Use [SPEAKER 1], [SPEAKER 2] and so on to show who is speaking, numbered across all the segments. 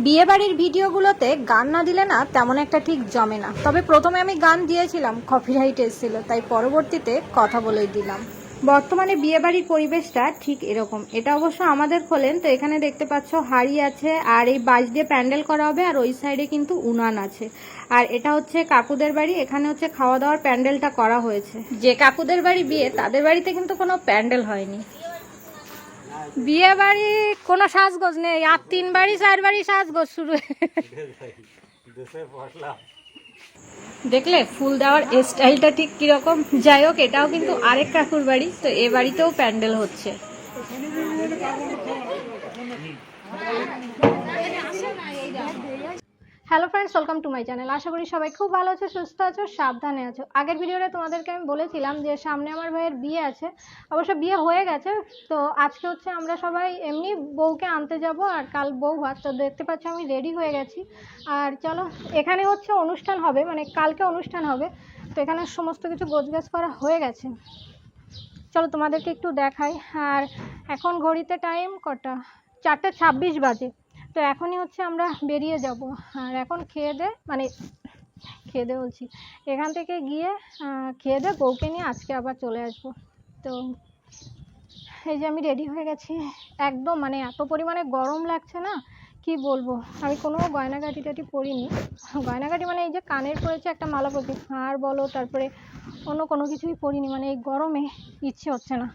[SPEAKER 1] বিয়েবাড়ির ভিডিওগুলোতে গান না দিলে না তেমন একটা ঠিক জমে না। তবে প্রথমে আমি গান দিয়েছিলাম, কপিরাইট এসেছিল, তাই পরবর্তীতে কথা বলেই দিলাম। বর্তমানে বিয়েবাড়ির পরিবেশটা ঠিক এরকম। এটা অবশ্য আমাদের খোলেন, তো এখানে দেখতে পাচ্ছ হাড়ি আছে আর এই বাঁশ দিয়ে প্যান্ডেল করা হবে, আর ওই সাইডে কিন্তু উনান আছে। আর এটা হচ্ছে কাকুদের বাড়ি, এখানে হচ্ছে খাওয়া দাওয়ার প্যান্ডেলটা করা হয়েছে। যে কাকুদের বাড়ি বিয়ে, তাদের বাড়িতে কিন্তু কোনো প্যান্ডেল হয়নি। বিয়ে বাড়ি কোনো সাজগোজ নেই, আর 3 বাড়ি 4 বাড়ি সাজগোজ শুরু। দেখলে ফুল দেওয়ার স্টাইলটা ঠিক কিরকম। যাই হোক, এটাও কিন্তু আরেক কাকুর বাড়ি, তো এ বাড়িতেও প্যান্ডেল হচ্ছে। Hello friends, welcome to my channel. আশা করি সবাই খুব ভালো আছো, সুস্থ আছো, সাবধানে আছো। আগের ভিডিওতে তোমাদেরকে আমি বলেছিলাম যে সামনে আমার ভাইয়ের বিয়ে আছে, অবশ্য বিয়ে হয়ে গেছে। তো আজকে হচ্ছে আমরা সবাই এমনি বউকে আনতে যাব, আর কাল বউ ভাত। তো দেখতে পাচ্ছ আমি রেডি হয়ে গেছি। আর চলো, এখানে হচ্ছে অনুষ্ঠান হবে, মানে কালকে অনুষ্ঠান হবে। তো এখানে সমস্ত কিছু গোছগাছ করা হয়ে গেছে। চলো তোমাদেরকে একটু দেখাই। আর এখন ঘড়িতে টাইম কটা, 4:26 বাজে। তো এখনই হচ্ছে আমরা বেরিয়ে যাব। আর এখন খেয়ে দে বলছি, এখান থেকে গিয়ে খেয়ে দে বউকে নিয়ে আজকে আবার চলে আসবো। তো এই যে আমি রেডি হয়ে গেছি একদম, মানে এত পরিমাণে গরম লাগছে না কি বলবো। আমি কোনো গয়নাগাটি টাটি পরিনি। গয়নাগাটি মানে এই যে কানের পরেছে একটা মালা পরেছি, হার বলো, তারপরে অন্য কোনো কিছুই পরিনি। মানে এই গরমে ইচ্ছে হচ্ছে না,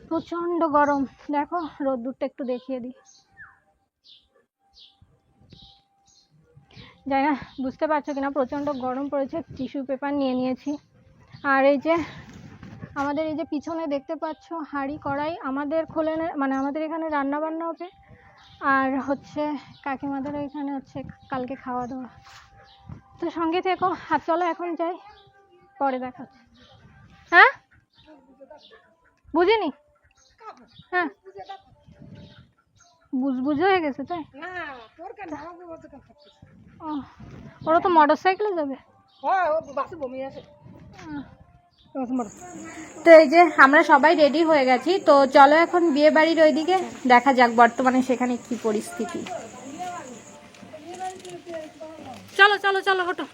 [SPEAKER 1] প্রচণ্ড গরম। দেখো রোদ্দুরটা একটু দেখিয়ে দিই। যাই না, বুঝতে পারছো কিনা প্রচণ্ড গরম পড়েছে। টিস্যু পেপার নিয়ে নিয়েছি। আর এই যে আমাদের এই যে পিছনে দেখতে পাচ্ছ হাঁড়ি কড়াই আমাদের খোলে, মানে আমাদের এখানে রান্না বান্না হবে। আর হচ্ছে কাকিমাদের এখানে হচ্ছে কালকে খাওয়া দাওয়া। তো সঙ্গে থেকো। আর চলো এখন যাই, পরে দেখাচ্ছি। হ্যাঁ বুঝিনি, হ্যাঁ বুঝবুঝ হয়ে গেছে তাই। ওরা তো মোটর সাইকেলে যাবে। তো এই যে আমরা সবাই রেডি হয়ে গেছি, তো চলো এখন বিয়ে বাড়ির ওইদিকে দেখা যাক বর্তমানে সেখানে কি পরিস্থিতি। চলো চলো চলো হটো।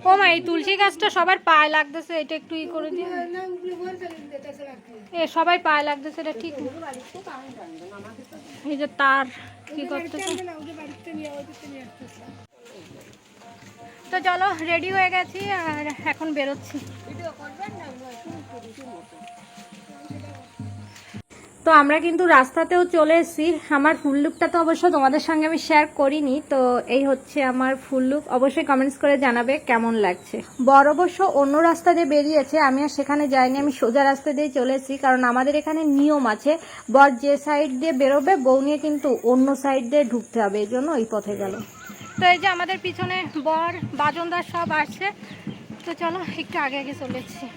[SPEAKER 1] ও মা, এই তুলসী গাছটা সবার পায়ে লাগতেছে, এটা একটু ই করে দিয়ে। এ সবাই পায়ে লাগতেছে, এটা ঠিক না। এই যে তার কি করতেছে। তো চলো রেডি হয়ে গেছি আর এখন বেরোচ্ছি। তো আমরা কিন্তু রাস্তাতেও চলে এসেছি। আমার ফুল লুকটা তো অবশ্য তোমাদের সঙ্গে আমি শেয়ার করিনি। তো এই হচ্ছে আমার ফুল লুক, অবশ্যই কমেন্টস করে জানাবে কেমন লাগছে। বর অবশ্য অন্য রাস্তা দিয়ে বেরিয়েছে, আমি আর সেখানে যাইনি, আমি সোজা রাস্তা দিয়ে চলে এসেছি। কারণ আমাদের এখানে নিয়ম আছে, বর যে সাইড দিয়ে বেরোবে বউ নিয়ে কিন্তু অন্য সাইড দিয়ে ঢুকতে হবে, এই জন্য ওই পথে গেল। তো এই যে আমাদের পিছনে বর বাজনদার সব আসছে। তো চলো একটু আগে আগে চলে এসেছি।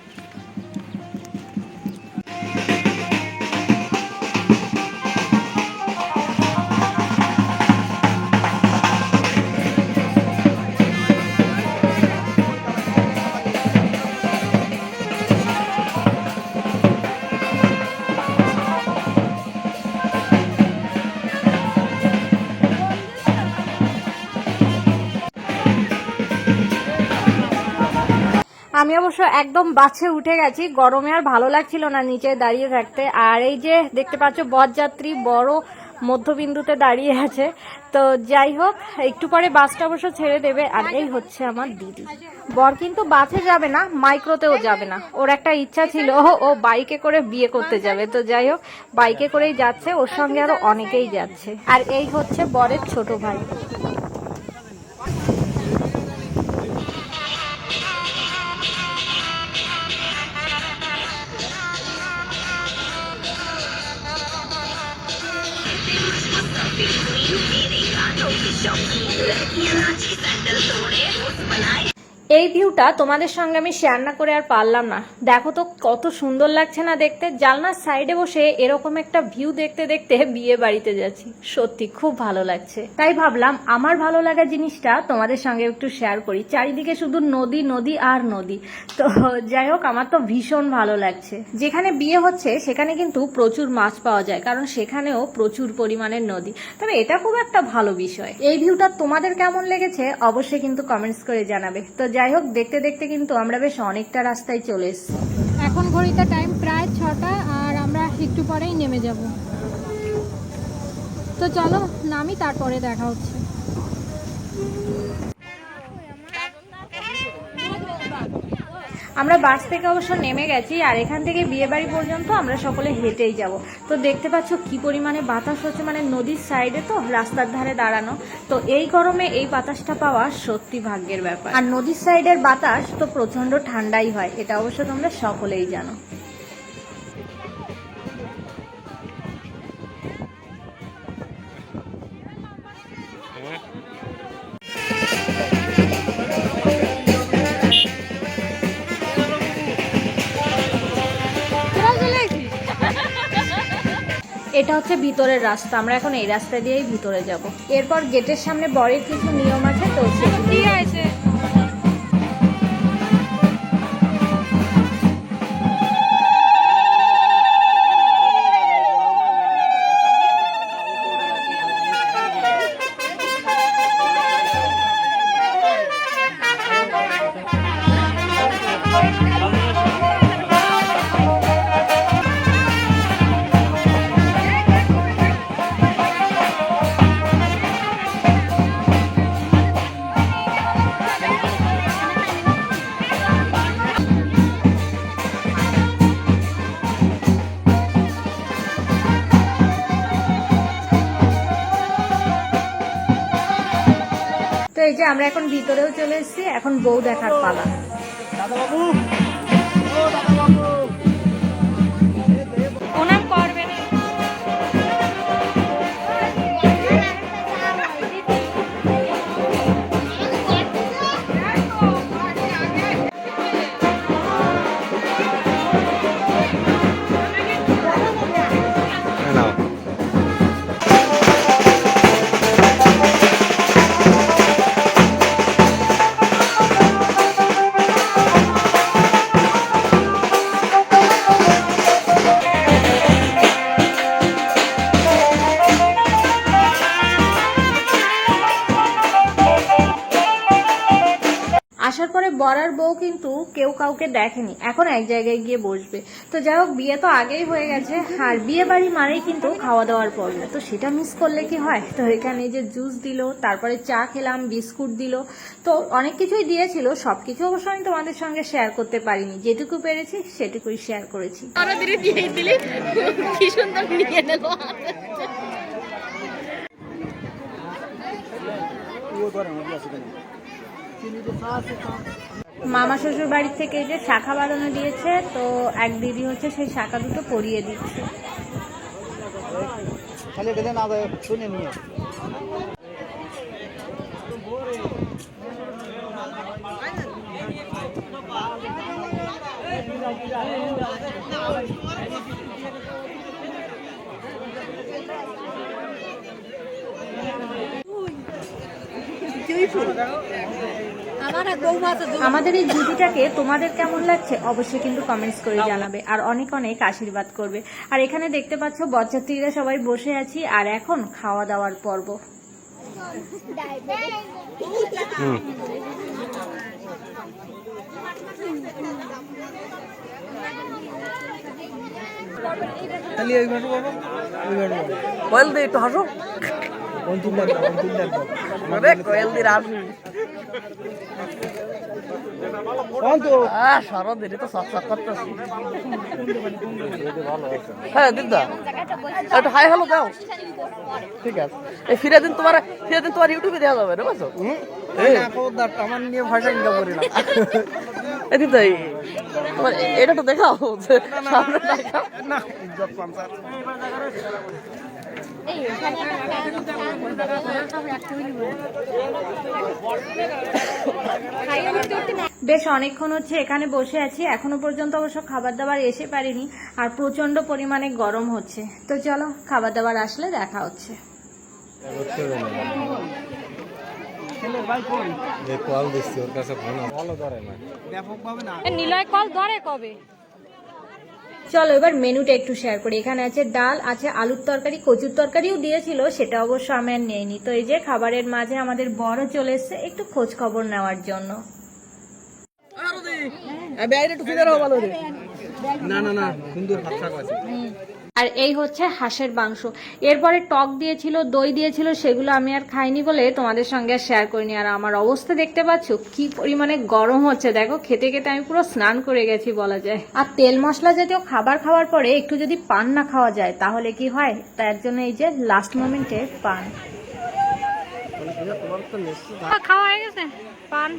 [SPEAKER 1] আমি অবশ্য একদম বাসে উঠে গেছি, গরমে আর ভালো লাগছিল না নিচে দাঁড়িয়ে থাকতে। আর এই যে দেখতে পাচ্ছ বরযাত্রী বড় মধ্যবিন্দুতে দাঁড়িয়ে আছে। তো যাই হোক, একটু পরে বাসটা অবশ্য ছেড়ে দেবে। আর এই হচ্ছে আমার দিদি। বর কিন্তু বাসে যাবে না, মাইক্রোতেও যাবে না, ওর একটা ইচ্ছা ছিল ও বাইকে করে বিয়ে করতে যাবে। তো যাই হোক, বাইকে করেই যাচ্ছে, ওর সঙ্গে আরো অনেকেই যাচ্ছে। আর এই হচ্ছে বরের ছোট ভাই। এই ভিউটা তোমাদের সঙ্গে আমি শেয়ার না করে আর পারলাম না। দেখো তো কত সুন্দর লাগছে না দেখতে। জানলার সাইডে বসে এরকম একটা ভিউ দেখতে দেখতে বিয়ে বাড়িতে যাচ্ছি, সত্যি খুব ভালো লাগছে। তাই ভাবলাম আমার ভালো লাগা জিনিসটা তোমাদের সঙ্গে একটু শেয়ার করি। চারিদিকে শুধু নদী নদী আর নদী। তো যাই হোক, আমার তো ভীষণ ভালো লাগছে। যেখানে বিয়ে হচ্ছে সেখানে কিন্তু প্রচুর মাছ পাওয়া যায়, কারণ সেখানেও প্রচুর পরিমাণের নদী। তবে এটা খুব একটা ভালো বিষয়। এই ভিউটা তোমাদের কেমন লেগেছে অবশ্যই কিন্তু কমেন্টস করে জানাবে। তো যাই হোক, দেখতে দেখতে কিন্তু আমরা বেশ অনেকটা রাস্তায় চলে এসেছি। এখন ঘড়িতে টাইম প্রায় 6টা, আর আমরা একটু পরেই নেমে যাব। তো চলো নামি, তারপরে দেখা হচ্ছে। আমরা বাস থেকে অবশ্য নেমে গেছি, আর এখান থেকে বিয়েবাড়ি পর্যন্ত আমরা সকলে হেঁটেই যাব। তো দেখতে পাচ্ছ কি পরিমাণে বাতাস হচ্ছে, মানে নদীর সাইডে তো রাস্তার ধারে দাঁড়ানো। তো এই গরমে এই বাতাসটা পাওয়া সত্যি ভাগ্যের ব্যাপার। আর নদীর সাইডের বাতাস তো প্রচন্ড ঠান্ডাই হয়, এটা অবশ্য তোমরা সকলেই জানো। এটা হচ্ছে ভিতরের রাস্তা, আমরা এখন এই রাস্তা দিয়েই ভিতরে যাব। এরপর গেটের সামনে বরের কিছু নিয়ম আছে, তো সেগুলো আছে। তো এই যে আমরা এখন ভিতরেও চলে এসেছি, এখন বউ দেখার পালা। ওনার করবে না। আসার পরে বরার বউ কিন্তু কেউ কাউকে দেখেনি, এখন এক জায়গায় গিয়ে বসবে। তো যাই হোক, বিয়ে তো আগেই হয়ে গেছে, আর বিয়ে বাড়ি মানেই কিন্তু খাওয়া দাওয়ার পর্ব, তো সেটা মিস করলে কি হয়। তো এখানে যে জুস দিল, তারপরে চা খেলাম, বিস্কুট দিল, তো অনেক কিছুই দিয়েছিল। সব কিছু অবশ্য আমি তোমাদের সঙ্গে শেয়ার করতে পারিনি, যেটুকু পেরেছি সেটুকুই শেয়ার করেছি। মামা শ্বশুর বাড়ির থেকে এই যে শাখা বাঁধানো দিয়েছে, তো এক দিদি হচ্ছে সেই শাখা দুটো পরিয়ে দিচ্ছে। আমাদের এই জুটিটাকে তোমাদের কেমন লাগছে অবশ্যই কিন্তু কমেন্টস করে জানাবে, আর অনেক অনেক আশীর্বাদ করবে। আর এখানে দেখতে পাচ্ছ বরযাত্রীরা সবাই বসে আছি, আর এখন খাওয়া দাওয়ার পর্ব।
[SPEAKER 2] হ্যাঁ দিদা, একটা হাই হ্যালো দাও। ঠিক আছে, এই ফিরে দিন তোমার ইউটিউবে দেওয়া যাবে না, বুঝছো? আমার নিয়ে ভাষা ইনকাম করি না। এই দিদা, তোমার এটা তো দেখাও, সামনে দেখাও না।
[SPEAKER 1] বেশ অনেকক্ষণ হচ্ছে এখানে বসে আছি, এখনো পর্যন্ত অবশ্য খাবার দাবার এসে পারেনি, আর প্রচন্ড পরিমাণে গরম হচ্ছে। তো চলো খাবার দাবার আসলে দেখা হচ্ছে। নিলয় কল ধরে কবে? চলো এবার মেনুটা একটু শেয়ার করি। এখানে আছে ডাল, আছে আলুর তরকারি, কচুর তরকারিও দিয়েছিল, সেটা অবশ্য আমি আর নেইনি। তো এই যে খাবারের মাঝে আমাদের বড় চলে এসছে একটু খোঁজ খবর নেওয়ার জন্য। আর এই হচ্ছে হাঁসের মাংস, এরপরে টক দিয়েছিল, দই দিয়েছিল, সেগুলো আমি আর খাইনি বলে তোমাদের সঙ্গে আর শেয়ার করিনি। আর আমার অবস্থা দেখতে পাচ্ছ কি পরিমাণে গরম হচ্ছে, দেখো খেতে খেতে আমি পুরো স্নান করে গেছি বলা যায়। আর তেল মশলা জাতীয় খাবার খাওয়ার পরে একটু যদি পান না খাওয়া যায় তাহলে কি হয়, তার জন্য এই যে লাস্ট মোমেন্টে পান খাওয়া হয়ে গেছে। পান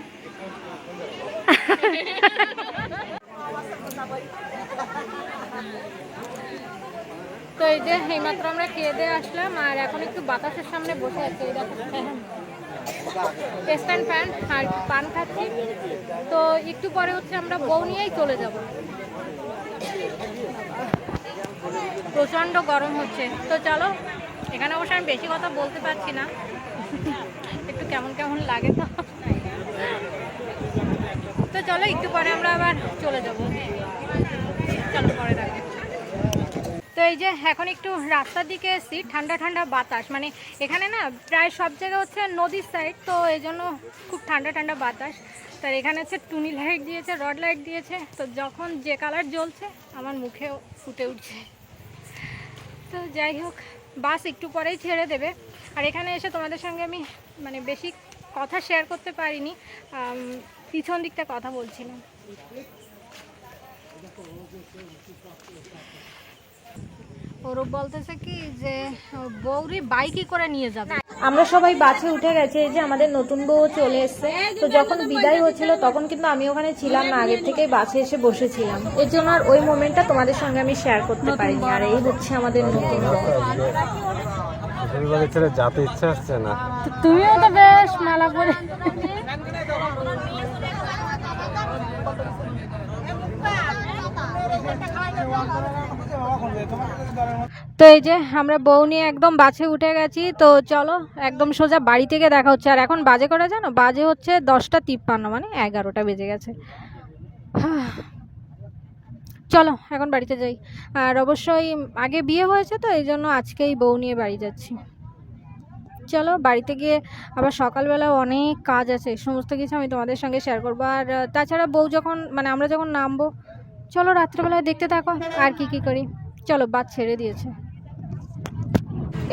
[SPEAKER 1] তো এই যে এইমাত্র আমরা খেয়ে দিয়ে আসলাম, আর এখন একটু বাতাসের সামনে বসে আছি। এই দেখো স্ট্যান্ড ফ্যান আর পান খাচ্ছি। তো একটু পরে হচ্ছে আমরা বউ নিয়েই চলে যাব। প্রচন্ড গরম হচ্ছে। তো চলো, এখানে অবশ্য আমি বেশি কথা বলতে পারছি না, একটু কেমন কেমন লাগে। তো চলো একটু পরে আমরা আবার চলে যাব। চলো পরে রাখি। তো এই যে এখন একটু রাস্তার দিকে এসেছি, ঠান্ডা ঠান্ডা বাতাস, মানে এখানে না প্রায় সব জায়গায় হচ্ছে নদীর সাইড, তো এই জন্য খুব ঠান্ডা ঠান্ডা বাতাস। তার এখানে হচ্ছে টুনি লাইট দিয়েছে, রড লাইট দিয়েছে, তো যখন যে কালার জ্বলছে আমার মুখেও ফুটে উঠছে। তো যাই হোক, বাস একটু পরেই ছেড়ে দেবে। আর এখানে এসে তোমাদের সঙ্গে আমি মানে বেশি কথা শেয়ার করতে পারিনি, পিছন দিকটা কথা বলছিলাম। ওরূপ বলতেছে কি যে বউরি বাইকই করে নিয়ে যাবে। আমরা সবাই বাসে উঠে গেছে, এই যে আমাদের নতুন বউ চলে এসছে। তো যখন বিদায় হচ্ছিল তখন কিন্তু আমি ওখানে ছিলাম না, আগের থেকেই বাসে এসে বসেছিলাম, এর জন্য আর ওই মোমেন্টটা তোমাদের সঙ্গে আমি শেয়ার করতে পারিনি। আর এই হচ্ছে আমাদের নতুন বউ।
[SPEAKER 3] যেতে ইচ্ছা হচ্ছে না।
[SPEAKER 1] তুমিও তো বেশ মালা পরে। তো এই যে আমরা বউ নিয়ে একদম বাসে উঠে গেছি। তো চলো একদম সোজা বাড়ি থেকে দেখা হচ্ছে। আর এখন বাজে করে জানো, বাজে হচ্ছে 10:53, মানে 11টা বেজে গেছে। চলো এখন বাড়িতে যাই। আর অবশ্যই আগে বিয়ে হয়েছে, তো এই জন্য আজকেই বউ নিয়ে বাড়ি যাচ্ছি। চলো বাড়িতে গিয়ে আবার সকালবেলা অনেক কাজ আছে, সমস্ত কিছু আমি তোমাদের সঙ্গে শেয়ার করবো। আর তাছাড়া বউ যখন মানে আমরা যখন নামবো, চলো রাত্রেবেলায় দেখতে থাকো আর কি করি। চলো বাস ছেড়ে দিয়েছে।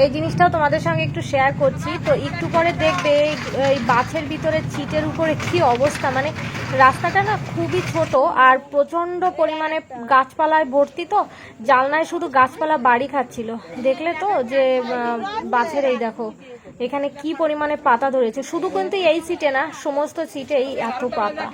[SPEAKER 1] এই জিনিসটাও তোমাদের সঙ্গে একটু শেয়ার করছি। তো একটু পরে দেখবে এই বাসের ভিতরে সিটের উপরে কি অবস্থা, মানে রাস্তাটা না খুবই ছোট আর প্রচন্ড পরিমাণে গাছপালায় ভর্তি, তো জানলায় শুধু গাছপালা বাড়ি খাচ্ছিল। দেখলে তো যে বাসের এই দেখো এখানে কি পরিমাণে পাতা ধরেছে, শুধু কিন্তু এই সিটে না, সমস্ত সিটেই এত পাতা।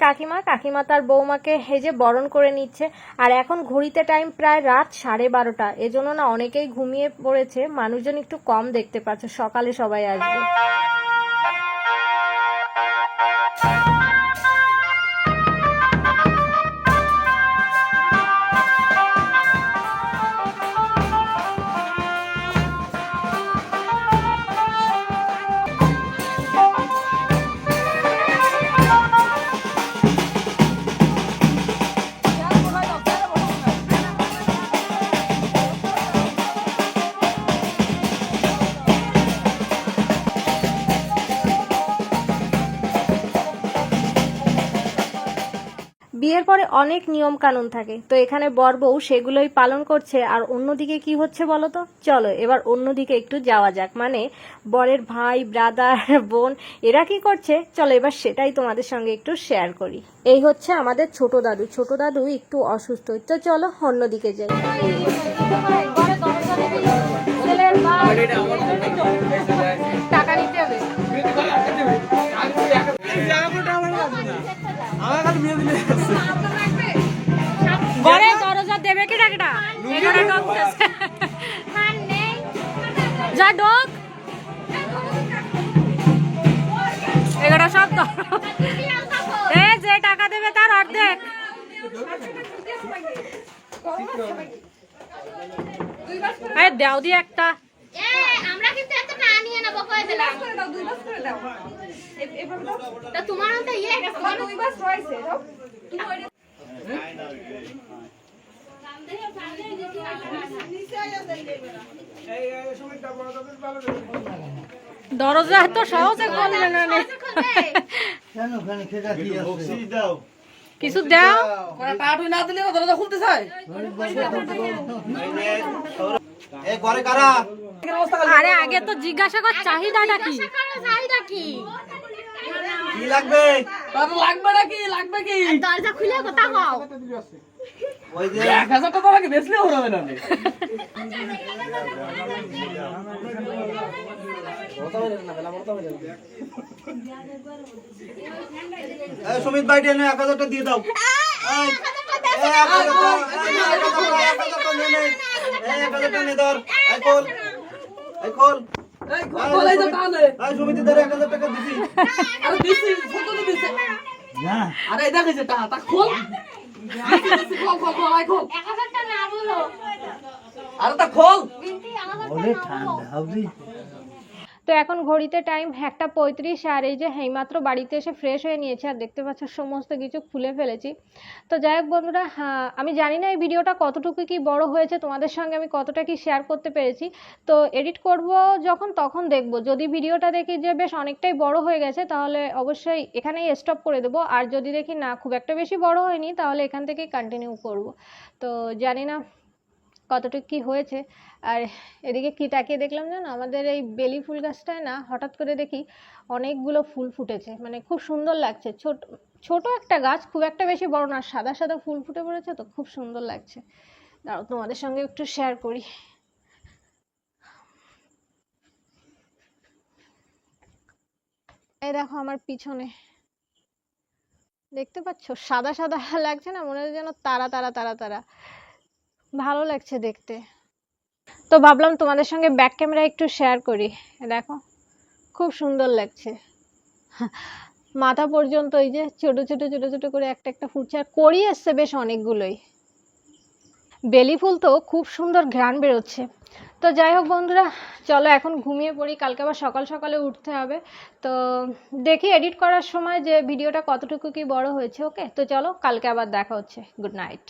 [SPEAKER 1] কাকিমা, কাকিমা তার বৌমাকে হেজে বরণ করে নিচ্ছে। আর এখন ঘড়িতে টাইম প্রায় রাত 12:30, এজন্য না অনেকেই ঘুমিয়ে পড়েছে, মানুষজন একটু কম দেখতে পাচ্ছে, সকালে সবাই আসবে। বিয়ের পরে অনেক নিয়ম কানুন থাকে, তো এখানে বর বউ সেগুলোই পালন করছে। আর অন্যদিকে কি হচ্ছে বলো তো, চলো এবার অন্যদিকে একটু যাওয়া যাক, মানে বরের ভাই, ব্রাদার, বোন এরা কি করছে, চলো এবার সেটাই তোমাদের সঙ্গে একটু শেয়ার করি। এই হচ্ছে আমাদের ছোট দাদু একটু অসুস্থ, তো চলো অন্যদিকে যাই। টাকা নিতে হবে। ঘরে দরজা দেবে কি টাকাটা? যা ডোক এগুলো সব যে টাকা দেবে তার অর্ধেক। দেও দিয়ে একটা।
[SPEAKER 3] আমরা কিন্তু এত না নিয়ে নেবো কই দিলাম দুই বাস করে দাও এভাবে দাও তা তোমার তো ইয়ে গেছে তোমার দুই বাস রইছে দাও
[SPEAKER 1] দরজা তো সহজে খুলবে না।
[SPEAKER 4] কেন ওখানে খেজা কি আছে দাও
[SPEAKER 1] কিছু দাও।
[SPEAKER 2] টাটুই না দিলে দরজা খুলতে চায়।
[SPEAKER 4] এই ঘরে কারা
[SPEAKER 1] আরে আগে তো জিজ্ঞাসা কর চাহিদাটা কি।
[SPEAKER 3] চাহিদা কি
[SPEAKER 4] কি লাগবে
[SPEAKER 2] তাহলে লাগবে নাকি, লাগবে কি?
[SPEAKER 3] দরজা খুলে কথা কও
[SPEAKER 4] ওই যে
[SPEAKER 2] 1000 টাকা লাগে বেচলেও হবে না।
[SPEAKER 4] এই সুমিত ভাই টেনে 1000 টাকা দিয়ে দাও এই 1000 টাকা নিয়ে ধর এই খোল এই খোল
[SPEAKER 2] এই খোল এই যে টানে।
[SPEAKER 4] এই সুমিত ধরে 1000 টাকা দিছি
[SPEAKER 2] আরে দিছি, ছোট তো দিছে।
[SPEAKER 4] না
[SPEAKER 2] আরে এই দেখেছে টা খোল। দিছি, খোল খোল খোল আই খোল।
[SPEAKER 3] 1000 টাকা না বলো
[SPEAKER 2] আরে তা খোল।
[SPEAKER 3] বিনতি 1000
[SPEAKER 4] ওরে ঠান্ডা হবে
[SPEAKER 1] তো এখন ঘড়িতে টাইম 1:35, আর এই যে এইমাত্র বাড়িতে এসে ফ্রেশ হয়ে নিয়েছি, আর দেখতে পাচ্ছ সমস্ত কিছু খুলে ফেলেছি। তো যাই হোক বন্ধুরা, আমি জানি না এই ভিডিওটা কতটুকু কি বড় হয়েছে, তোমাদের সঙ্গে আমি কতটা কি শেয়ার করতে পেরেছি। তো এডিট করব যখন তখন দেখব, যদি ভিডিওটা দেখি যে বেশ অনেকটাই বড় হয়ে গেছে তাহলে অবশ্যই এখানেই স্টপ করে দেবো, আর যদি দেখি না খুব একটা বেশি বড় হয়নি তাহলে এখান থেকেই কন্টিনিউ করব। তো জানি না কতটুকু কি হয়েছে। আর এদিকে কি তাকিয়ে দেখলাম জানো, আমাদের এই বেলি ফুল গাছটায় না হঠাৎ করে দেখি অনেকগুলো ফুল ফুটেছে, মানে খুব সুন্দর লাগছে। ছোট একটা গাছ, খুব একটা বেশি বড় না, সাদা সাদা ফুল ফুটে পড়েছে, তো খুব সুন্দর লাগছে। দাঁড়াও তোমাদের সঙ্গে একটু শেয়ার করি। এই দেখো আমার পিছনে দেখতে পাচ্ছ সাদা সাদা লাগছে না, মনে হয় যেন তারা তারা তারা তারা, ভালো লাগছে দেখতে। তো ভাবলাম তোমাদের সঙ্গে ব্যাক ক্যামেরা একটু শেয়ার করি। দেখো খুব সুন্দর লাগছে, মাথা পর্যন্ত এই যে ছোট ছোট ছোট ছোট করে একটা একটা ফুটছে, আর কড়ি এসছে বেশ অনেকগুলোই। বেলি ফুল তো খুব সুন্দর ঘ্রাণ বেরোচ্ছে। তো যাই হোক বন্ধুরা, চলো এখন ঘুমিয়ে পড়ি, কালকে আবার সকাল সকালে উঠতে হবে। তো দেখি এডিট করার সময় যে ভিডিওটা কতটুকু কি বড় হয়েছে। ওকে, তো চলো কালকে আবার দেখা হচ্ছে। Good night.